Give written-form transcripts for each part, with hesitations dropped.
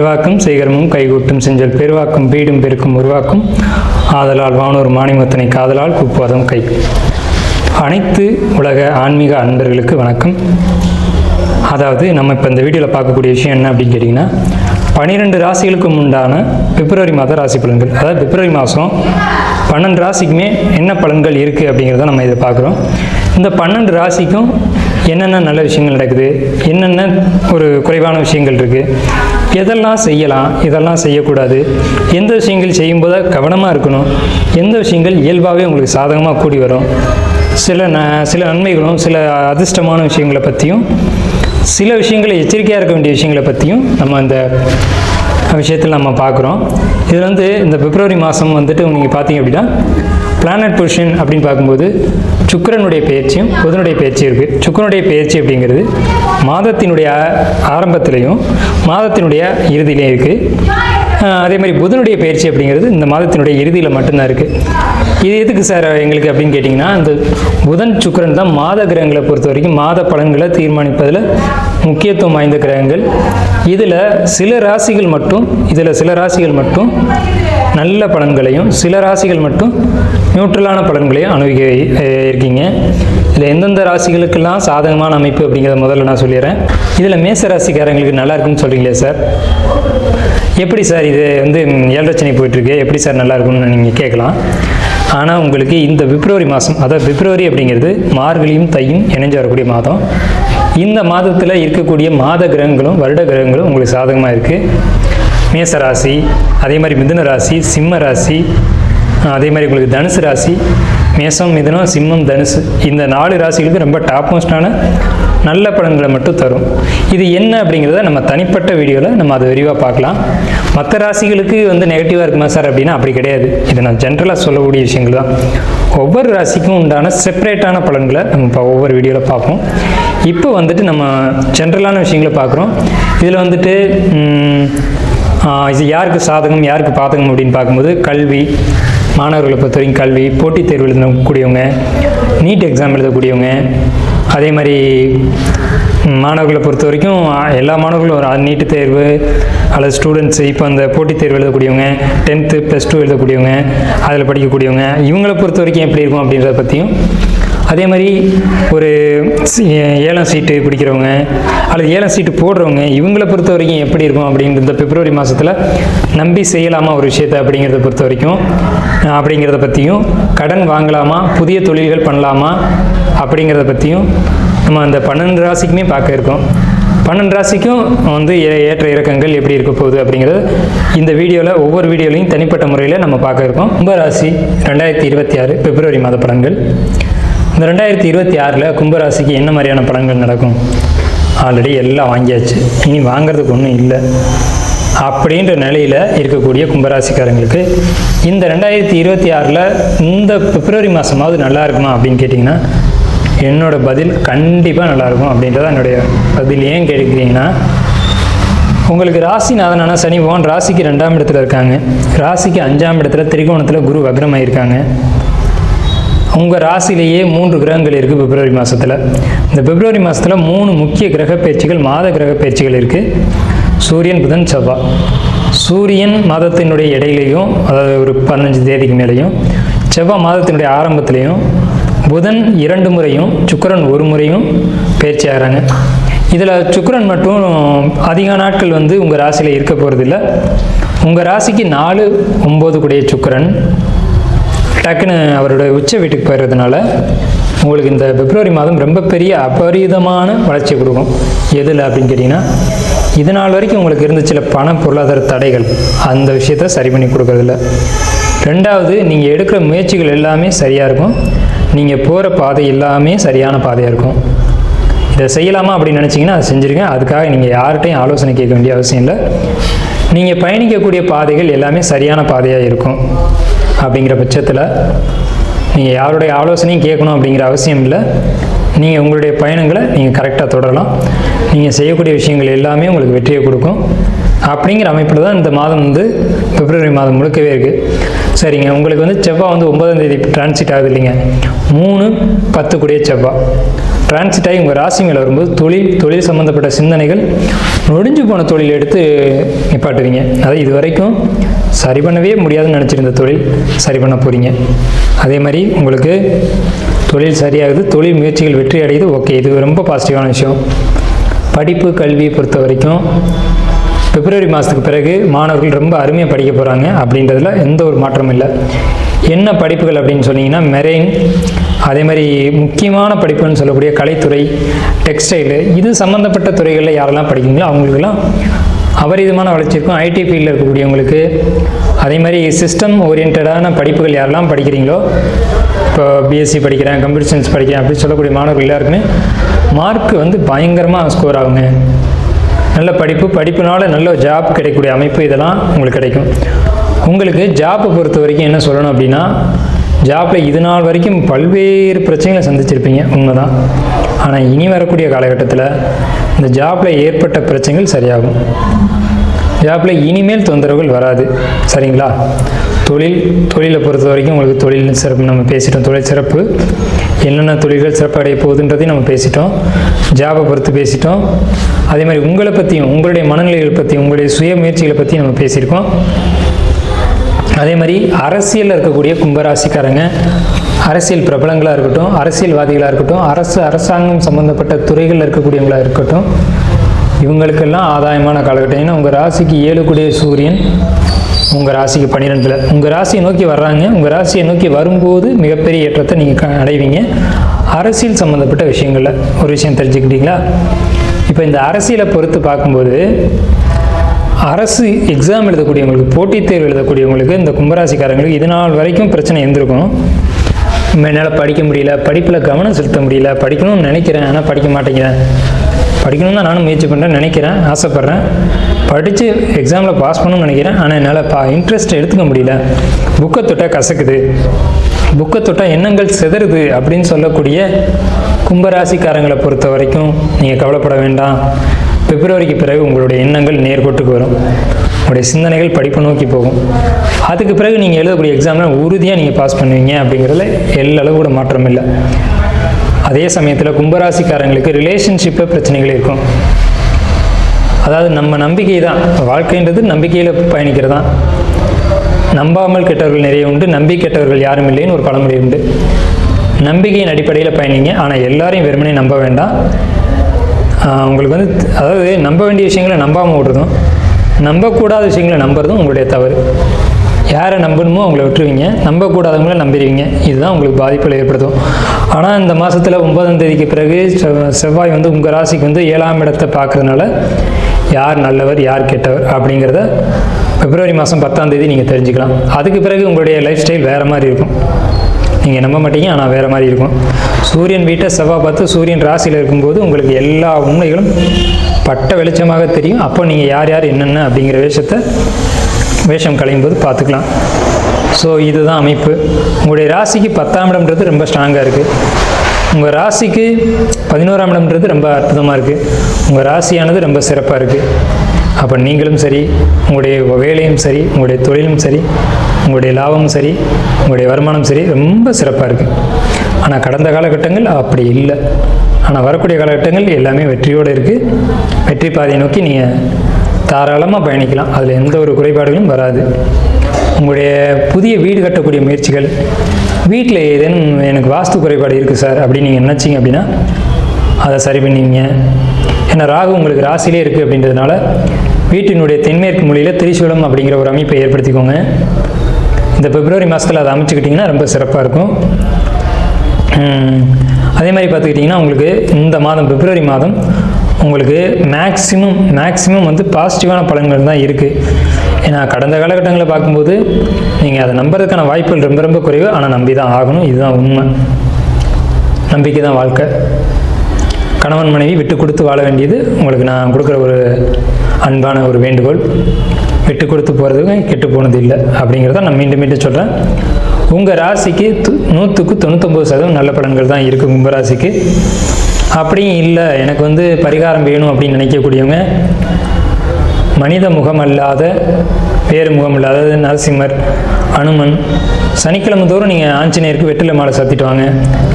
செய்வாக்கும் செய்கரமும் கைகூட்டும் செஞ்சல் பெருவாக்கும் வீடும் பெருக்கும் உருவாக்கும் ஆதலால் வானோர் மாணிமத்தனை காதலால் குப்பதம் கை. அனைத்து உலக ஆன்மீக அன்பர்களுக்கு வணக்கம். அதாவது நம்ம இப்போ இந்த வீடியோவில் பார்க்கக்கூடிய விஷயம் என்ன அப்படின்னு கேட்டிங்கன்னா, 12 ராசிகளுக்கும் உண்டான பிப்ரவரி மாத ராசி பலன்கள். அதாவது பிப்ரவரி மாதம் 12 ராசிக்குமே என்ன பலன்கள் இருக்குது அப்படிங்கிறத நம்ம இதை பார்க்குறோம். இந்த 12 ராசிக்கும் என்னென்ன நல்ல விஷயங்கள் நடக்குது, என்னென்ன ஒரு குறைவான விஷயங்கள் இருக்குது, எதெல்லாம் செய்யலாம், இதெல்லாம் செய்யக்கூடாது, எந்த விஷயங்கள் செய்யும்போது கவனமாக இருக்கணும், எந்த விஷயங்கள் இயல்பாகவே உங்களுக்கு சாதகமாக கூடி வரும், சில நன்மைகளும் சில அதிர்ஷ்டமான விஷயங்களை பற்றியும் சில விஷயங்களை எச்சரிக்கையாக இருக்க வேண்டிய விஷயங்களை பற்றியும் நம்ம இந்த விஷயத்தில் நம்ம பார்க்குறோம். இதில் இந்த பிப்ரவரி மாதம் நீங்கள் பார்த்தீங்க அப்படின்னா பிளானட் பொசிஷன் அப்படின்னு பார்க்கும்போது சுக்கிரனுடைய பயிற்சியும் புதனுடைய பயிற்சியும் இருக்குது. சுக்கிரனுடைய பயிற்சி அப்படிங்கிறது மாதத்தினுடைய ஆரம்பத்திலையும் மாதத்தினுடைய இறுதியிலையும் இருக்குது. அதே மாதிரி புதனுடைய பயிற்சி அப்படிங்கிறது இந்த மாதத்தினுடைய இறுதியில் மட்டும்தான் இருக்குது. இது எதுக்கு சார் எங்களுக்கு அப்படின்னு கேட்டிங்கன்னா, இந்த புதன் சுக்கிரன் தான் மாத கிரகங்களை பொறுத்த வரைக்கும் மாத பலன்களை தீர்மானிப்பதில் முக்கியத்துவம் வாய்ந்த கிரகங்கள். இதில் சில ராசிகள் மட்டும் நல்ல பலன்களையும் சில ராசிகள் மட்டும் நியூட்ரலான பலன்களையும் அனுபவிக்க இருக்கீங்க. இதில் எந்தெந்த ராசிகளுக்கெல்லாம் சாதகமான அமைப்பு அப்படிங்கிறத முதல்ல நான் சொல்லிடுறேன். இதில் மேச ராசிக்காரங்களுக்கு நல்லா இருக்குன்னு சொல்கிறீங்களே சார், எப்படி சார் இது 7 சனி போயிட்டுருக்கு, எப்படி சார் நல்லா இருக்குன்னு நீங்கள் கேட்கலாம். ஆனால் உங்களுக்கு இந்த பிப்ரவரி மாதம், அதாவது பிப்ரவரி அப்படிங்கிறது மார்கழியும் தையும் இணைஞ்சு வரக்கூடிய மாதம். இந்த மாதத்தில் இருக்கக்கூடிய மாத கிரகங்களும் வருட கிரகங்களும் உங்களுக்கு சாதகமாக இருக்குது. மேச ராசி, அதே மாதிரி மிதுன ராசி, சிம்ம ராசி, அதே மாதிரி உங்களுக்கு தனுசு ராசி, மேசம், மிதுனம், சிம்மம், தனுசு, இந்த 4 ராசிகளுக்கு ரொம்ப டாப் மோஸ்டான நல்ல பலன்களை மட்டும் தரும். இது என்ன அப்படிங்கிறத நம்ம தனிப்பட்ட வீடியோவில் நம்ம அதை விரிவாக பார்க்கலாம். மற்ற ராசிகளுக்கு நெகட்டிவாக இருக்குமா சார் அப்படின்னா அப்படி கிடையாது. இதை நான் ஜென்ரலாக சொல்லக்கூடிய விஷயங்கள் தான். ஒவ்வொரு ராசிக்கும் உண்டான செப்பரேட்டான பலன்களை நம்ம இப்போ ஒவ்வொரு வீடியோவில் பார்ப்போம். இப்போ நம்ம ஜென்ரலான விஷயங்களை பார்க்குறோம். இதில் இது யாருக்கு சாதகம் யாருக்கு பாதகம் அப்படின்னு பார்க்கும்போது கல்வி, மாணவர்களை பொறுத்த வரைக்கும் கல்வி, போட்டித் தேர்வு எழுதக்கூடியவங்க, நீட் எக்ஸாம் எழுதக்கூடியவங்க, அதே மாதிரி மாணவர்களை பொறுத்த வரைக்கும் எல்லா மாணவர்களும் ஒரு நீட்டு தேர்வு அல்லது ஸ்டூடெண்ட்ஸு இப்போ அந்த போட்டித் தேர்வு எழுதக்கூடியவங்க, 10th +2 எழுதக்கூடியவங்க, அதில் படிக்கக்கூடியவங்க, இவங்களை பொறுத்த வரைக்கும் எப்படி இருக்கும் அப்படின்றத பற்றியும், அதே மாதிரி ஒரு 7ஆம் சீட்டு பிடிக்கிறவங்க அல்லது 7ஆம் சீட்டு போடுறவங்க இவங்களை பொறுத்த வரைக்கும் எப்படி இருக்கும் அப்படிங்கிற இந்த பிப்ரவரி மாதத்தில் நம்பி செய்யலாமா ஒரு விஷயத்தை அப்படிங்கிறத பொறுத்த வரைக்கும் அப்படிங்கிறத பற்றியும், கடன் வாங்கலாமா, புதிய தொழில்கள் பண்ணலாமா அப்படிங்கிறத பற்றியும் நம்ம அந்த 12 ராசிக்குமே பார்க்க இருக்கோம். 12 ராசிக்கும் ஏற்ற இறக்கங்கள் எப்படி இருக்க போகுது அப்படிங்கிறது இந்த வீடியோவில் ஒவ்வொரு வீடியோலையும் தனிப்பட்ட முறையில் நம்ம பார்க்க இருக்கோம். கும்பராசி 2026 பிப்ரவரி மாத பலன்கள். இந்த 2026 கும்பராசிக்கு என்ன மாதிரியான பலன்கள் நடக்கும்? ஆல்ரெடி எல்லாம் வாங்கியாச்சு, இனி வாங்கிறதுக்கு ஒன்றும் இல்லை அப்படின்ற நிலையில் இருக்கக்கூடிய கும்பராசிக்காரங்களுக்கு இந்த 2026 இந்த பிப்ரவரி மாதமாவது நல்லா இருக்குமா அப்படின்னு கேட்டிங்கன்னா என்னோட பதில் கண்டிப்பாக நல்லாயிருக்கும் அப்படின்றத என்னுடைய பதில். ஏன் கேட்குறீங்கன்னா, உங்களுக்கு ராசிநாதனான சனி பகவான் ராசிக்கு 2ஆம் இடத்துல இருக்காங்க, ராசிக்கு 5ஆம் இடத்துல திரிகோணத்தில் குரு வக்ரமாயிருக்காங்க. உங்கள் ராசிலேயே 3 கிரகங்கள் இருக்குது பிப்ரவரி மாதத்தில். இந்த பிப்ரவரி மாதத்தில் 3 முக்கிய கிரக பயிற்சிகள், மாத கிரக பயிற்சிகள் இருக்குது. சூரியன், புதன், செவ்வாய். சூரியன் மாதத்தினுடைய இடையிலையும், அதாவது ஒரு 15 தேதிக்கு மேலேயும், செவ்வாய் மாதத்தினுடைய ஆரம்பத்திலையும், புதன் 2 முறையும் சுக்கிரன் 1 முறையும் பயிற்சி ஆகிறாங்க. இதில் சுக்கிரன் மட்டும் அதிக நாட்கள் உங்கள் ராசியில் இருக்க போகிறதில்ல. உங்கள் ராசிக்கு 4, 9 கூடிய சுக்கிரன் டக்குன்னு அவருடைய உச்ச வீட்டுக்கு போயிடுறதுனால உங்களுக்கு இந்த பிப்ரவரி மாதம் ரொம்ப பெரிய அபரிதமான வளர்ச்சி கொடுக்கும். எதில் அப்படின்னு கேட்டிங்கன்னா, இதனால் வரைக்கும் உங்களுக்கு இருந்த சில பண பொருளாதார தடைகள், அந்த விஷயத்தை சரி பண்ணி கொடுக்கறதில்ல. 2வது, நீங்கள் எடுக்கிற முயற்சிகள் எல்லாமே சரியாக இருக்கும், நீங்கள் போகிற பாதை எல்லாமே சரியான பாதையாக இருக்கும். இதை செய்யலாமா அப்படின்னு நினச்சிங்கன்னா அதை செஞ்சுருங்க. அதுக்காக நீங்கள் யார்கிட்டையும் ஆலோசனை கேட்க வேண்டிய அவசியம் இல்லை. நீங்கள் பயணிக்கக்கூடிய பாதைகள் எல்லாமே சரியான பாதையாக இருக்கும். அப்படிங்கிற பட்சத்தில் நீங்கள் யாருடைய ஆலோசனையும் கேட்கணும் அப்படிங்கிற அவசியம் இல்லை. நீங்கள் உங்களுடைய பயணங்களை நீங்கள் கரெக்டாக தொடரலாம். நீங்கள் செய்யக்கூடிய விஷயங்கள் எல்லாமே உங்களுக்கு வெற்றியை கொடுக்கும். அப்படிங்கிற அமைப்பில் தான் இந்த மாதம் வந்து பிப்ரவரி மாதம் முழுக்கவே இருக்குது. சரிங்க, உங்களுக்கு வந்து செவ்வாய் வந்து 9ஆம் தேதி டிரான்சிட் ஆகுது இல்லைங்க, 3-10 கூடிய செவ்வாய் டிரான்சிட் ஆகி உங்கள் ராசி மேலே வரும்போது தொழில் சம்மந்தப்பட்ட சிந்தனைகள், நொடிஞ்சு போன தொழில் எடுத்து நிப்பாட்டுவீங்க. அதை இது வரைக்கும் சரி பண்ணவே முடியாதுன்னு நினச்சிருந்த தொழில் சரி பண்ண போகிறீங்க. அதே மாதிரி உங்களுக்கு தொழில் சரியாகுது, தொழில் முயற்சிகள் வெற்றி அடையுது. ஓகே, இது ரொம்ப பாசிட்டிவான விஷயம். படிப்பு கல்வியை பொறுத்த வரைக்கும் பிப்ரவரி மாதத்துக்கு பிறகு மாணவர்கள் ரொம்ப அருமையாக படிக்க போகிறாங்க அப்படின்றதுல எந்த ஒரு மாற்றமும் இல்லை. என்ன படிப்புகள் அப்படின்னு சொன்னீங்கன்னா மெரெயின், அதே மாதிரி முக்கியமான படிப்புன்னு சொல்லக்கூடிய கலைத்துறை, டெக்ஸ்டைலு, இது சம்மந்தப்பட்ட துறைகளில் யாரெல்லாம் படிக்கிறீங்களோ அவங்களுக்கெல்லாம் அபரிதமான வளர்ச்சி இருக்கும். ஐடி ஃபீல்டில் இருக்கக்கூடியவங்களுக்கு, அதே மாதிரி சிஸ்டம் ஓரியன்டான படிப்புகள் யாரெல்லாம் படிக்கிறீங்களோ, இப்போ பிஎஸ்சி படிக்கிறேன், கம்ப்யூட்டர் சயின்ஸ் படிக்கிறேன் அப்படின்னு சொல்லக்கூடிய மாணவர்கள் எல்லாருக்குமே மார்க் வந்து பயங்கரமாக ஸ்கோர் ஆகுங்க. நல்ல படிப்புனால நல்ல ஜாப் கிடைக்கக்கூடிய அமைப்பு இதெல்லாம் உங்களுக்கு கிடைக்கும். உங்களுக்கு ஜாப்பை பொறுத்த வரைக்கும் என்ன சொல்லணும் அப்படின்னா, ஜாப்பில் இது நாள் வரைக்கும் பல்வேறு பிரச்சனைகளை சந்திச்சிருப்பீங்க, உண்மைதான். ஆனால் இனி வரக்கூடிய காலகட்டத்தில் இந்த ஜாப்பில் ஏற்பட்ட பிரச்சனைகள் சரியாகும். ஜாப்பில் இனிமேல் தொந்தரவுகள் வராது. சரிங்களா? தொழிலை பொறுத்த வரைக்கும் உங்களுக்கு தொழில் சிறப்பு நம்ம பேசிட்டோம். தொழில் சிறப்பு, என்னென்ன தொழில்கள் சிறப்படைய போகுதுன்றதையும் நம்ம பேசிட்டோம். ஜாபை பொறுத்து பேசிட்டோம். அதே மாதிரி உங்களை பற்றியும், உங்களுடைய மனநிலைகளை பற்றியும், உங்களுடைய சுய முயற்சிகளை பற்றியும் நம்ம பேசியிருக்கோம். அதே மாதிரி அரசியலில் இருக்கக்கூடிய கும்பராசிக்காரங்க, அரசியல் பிரபலங்களாக இருக்கட்டும், அரசியல்வாதிகளாக இருக்கட்டும், அரசாங்கம் சம்பந்தப்பட்ட துறைகளில் இருக்கக்கூடியவங்களாக இருக்கட்டும், இவங்களுக்கெல்லாம் ஆதாயமான காலகட்டம். ஏன்னா உங்கள் ராசிக்கு 7 கூடிய சூரியன் உங்கள் ராசிக்கு 12, உங்கள் ராசியை நோக்கி வர்றாங்க. உங்கள் ராசியை நோக்கி வரும்போது மிகப்பெரிய ஏற்றத்தை நீங்கள் அடைவீங்க. அரசியல் சம்மந்தப்பட்ட விஷயங்களில் ஒரு விஷயம் தெரிஞ்சுக்கிட்டீங்களா? இப்போ இந்த அரசியலை பொறுத்து பார்க்கும்போது, அரசு எக்ஸாம் எழுதக்கூடியவங்களுக்கு, போட்டித் தேர்வு எழுதக்கூடியவங்களுக்கு, இந்த கும்பராசிக்காரங்களுக்கு இது நாள் வரைக்கும் பிரச்சனை இருந்திருக்கும். என்னால் படிக்க முடியல, படிப்பில் கவனம் செலுத்த முடியல, படிக்கணும்னு நினைக்கிறேன் ஆனால் படிக்க மாட்டேங்கிறேன், படிக்கணும் தான் நானும் முயற்சி பண்ணுறேன், நினைக்கிறேன், ஆசைப்பட்றேன், படித்து எக்ஸாமில் பாஸ் பண்ணணும்னு நினைக்கிறேன், ஆனால் என்னால் இன்ட்ரெஸ்ட் எடுத்துக்க முடியல, புக்கை தொட்டால் கசக்குது, புக்கை தொட்டால் எண்ணங்கள் சிதறுது அப்படின்னு சொல்லக்கூடிய கும்பராசிக்காரங்களை பொறுத்த வரைக்கும் நீங்கள் கவலைப்பட வேண்டாம். பிப்ரவரிக்கு பிறகு உங்களுடைய எண்ணங்கள் நேர்கோட்டுக்கு வரும். உங்களுடைய சிந்தனைகள் படிப்பு நோக்கி போகும். அதுக்கு பிறகு நீங்கள் எழுதக்கூடிய எக்ஸாமில் உறுதியாக நீங்கள் பாஸ் பண்ணுவீங்க அப்படிங்கிறதுல எல்லளவு கூட மாற்றம் இல்லை. அதே சமயத்தில் கும்பராசிக்காரங்களுக்கு ரிலேஷன்ஷிப்பில் பிரச்சனைகள் இருக்கும். அதாவது நம்ம நம்பிக்கை தான் வாழ்க்கைன்றது, நம்பிக்கையில் பயணிக்கிறது தான். நம்பாமல் கெட்டவர்கள் நிறைய உண்டு, நம்பி கெட்டவர்கள் யாரும் இல்லைன்னு ஒரு பழமொழி உண்டு. நம்பிக்கையின் அடிப்படையில் பயணிங்க, ஆனால் எல்லாரையும் வெறுமனே நம்ப வேண்டாம். உங்களுக்கு வந்து அதாவது நம்ப வேண்டிய விஷயங்களை நம்பாமல் விடுறதும், நம்பக்கூடாத விஷயங்களை நம்புறதும் உங்களுடைய தவறு. யாரை நம்பணுமோ அவங்கள விட்டுருவீங்க, நம்பக்கூடாதவங்கள நம்பிடுவீங்க. இதுதான் உங்களுக்கு பாதிப்புகளை ஏற்படுத்தும். ஆனால் இந்த மாதத்தில் 9ஆம் தேதிக்கு பிறகு செவ்வாய் வந்து உங்கள் ராசிக்கு வந்து 7ஆம் இடத்தை பார்க்குறதுனால யார் நல்லவர் யார் கெட்டவர் அப்படிங்கிறத பிப்ரவரி மாதம் 10ஆம் தேதி நீங்கள் தெரிஞ்சுக்கலாம். அதுக்கு பிறகு உங்களுடைய லைஃப் ஸ்டைல் வேறு மாதிரி இருக்கும். நீங்கள் நம்ப மாட்டீங்க, ஆனால் வேறு மாதிரி இருக்கும். சூரியன் வீட்டை செவ்வாய் பார்த்து சூரியன் ராசியில் இருக்கும்போது உங்களுக்கு எல்லா உண்மைகளும் பட்ட வெளிச்சமாக தெரியும். அப்போ நீங்கள் யார் என்னென்ன அப்படிங்கிற வேஷம் களையும்போது பார்த்துக்கலாம். ஸோ இதுதான் அமைப்பு. உங்களுடைய ராசிக்கு 10ஆம் இடம்ன்றது ரொம்ப ஸ்ட்ராங்காக இருக்குது. உங்கள் ராசிக்கு 11ஆம் இடம்ன்றது ரொம்ப அற்புதமாக இருக்குது. உங்கள் ராசியானது ரொம்ப சிறப்பாக இருக்குது. அப்போ நீங்களும் சரி, உங்களுடைய வேலையும் சரி, உங்களுடைய தொழிலும் சரி, உங்களுடைய லாபமும் சரி, உங்களுடைய வருமானம் சரி ரொம்ப சிறப்பாக இருக்குது. ஆனால் கடந்த காலகட்டங்கள் அப்படி இல்லை. ஆனால் வரக்கூடிய காலகட்டங்கள் எல்லாமே வெற்றியோடு இருக்குது. வெற்றி பாதையை நோக்கி நீங்கள் தாராளமாக பயணிக்கலாம். அதில் எந்த ஒரு குறைபாடுகளும் வராது. உங்களுடைய புதிய வீடு கட்டக்கூடிய முயற்சிகள், வீட்டில் ஏதேனும் எனக்கு வாஸ்து குறைபாடு இருக்குது சார் அப்படின்னு நீங்கள் நினச்சிங்க அப்படின்னா அதை சரி பண்ணுவீங்க. ஏன்னா ராகு உங்களுக்கு ராசிலே இருக்குது அப்படின்றதுனால வீட்டினுடைய தென்மேற்கு மூலையில் திரிசூலம் அப்படிங்கிற ஒரு அமைப்பை ஏற்படுத்திக்கோங்க. இந்த பிப்ரவரி மாதத்தில் அதை அமைச்சுக்கிட்டிங்கன்னா ரொம்ப சிறப்பாக இருக்கும். அதே மாதிரி பார்த்துக்கிட்டிங்கன்னா உங்களுக்கு இந்த மாதம் பிப்ரவரி மாதம் உங்களுக்கு மேக்ஸிமம் வந்து பாசிட்டிவான பலன்கள் தான் இருக்குது. ஏன்னா கடந்த காலகட்டங்களை பார்க்கும்போது நீங்கள் அதை நம்புறதுக்கான வாய்ப்புகள் ரொம்ப ரொம்ப குறைவு. ஆனால் நம்பி தான் ஆகணும். இதுதான் உண்மை. நம்பிக்கை தான் வாழ்க்கை. கணவன் மனைவி விட்டு கொடுத்து வாழ வேண்டியது உங்களுக்கு நான் கொடுக்குற ஒரு அன்பான ஒரு வேண்டுகோள். விட்டு கொடுத்து போகிறதுக்கு கெட்டு போனது இல்லை அப்படிங்கிறத நான் மீண்டும் சொல்கிறேன். உங்கள் ராசிக்கு 100க்கு 99% நல்ல பலன்கள் தான் இருக்குது. கும்பராசிக்கு அப்படியும் இல்லை, எனக்கு வந்து பரிகாரம் வேணும் அப்படின்னு நினைக்கக்கூடியவங்க மனித முகம் அல்லாத வேறு முகம் இல்லாத, அதாவது நரசிம்மர், அனுமன். சனிக்கிழமை தோறும் நீங்கள் ஆஞ்சநேயருக்கு வெற்றிலை மாலை சாத்திட்டு வாங்க,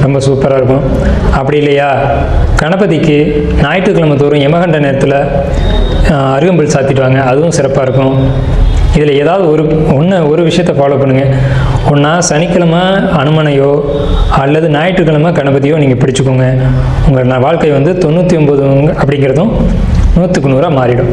ரொம்ப சூப்பராக இருக்கும். அப்படி இல்லையா, கணபதிக்கு ஞாயிற்றுக்கிழமை தோறும் யமகண்ட நேரத்தில் அருகம்புல் சாத்திட்டு வாங்க, அதுவும் சிறப்பாக இருக்கும். இதில் ஏதாவது ஒரு விஷயத்தை ஃபாலோ பண்ணுங்கள். ஒன்றா சனிக்கிழமை அனுமனையோ அல்லது ஞாயிற்றுக்கிழமை கணபதியோ நீங்கள் பிடிச்சிக்கோங்க. உங்கள் வாழ்க்கை 99 அப்படிங்கிறதும் 100க்கு 100 மாறிடும்.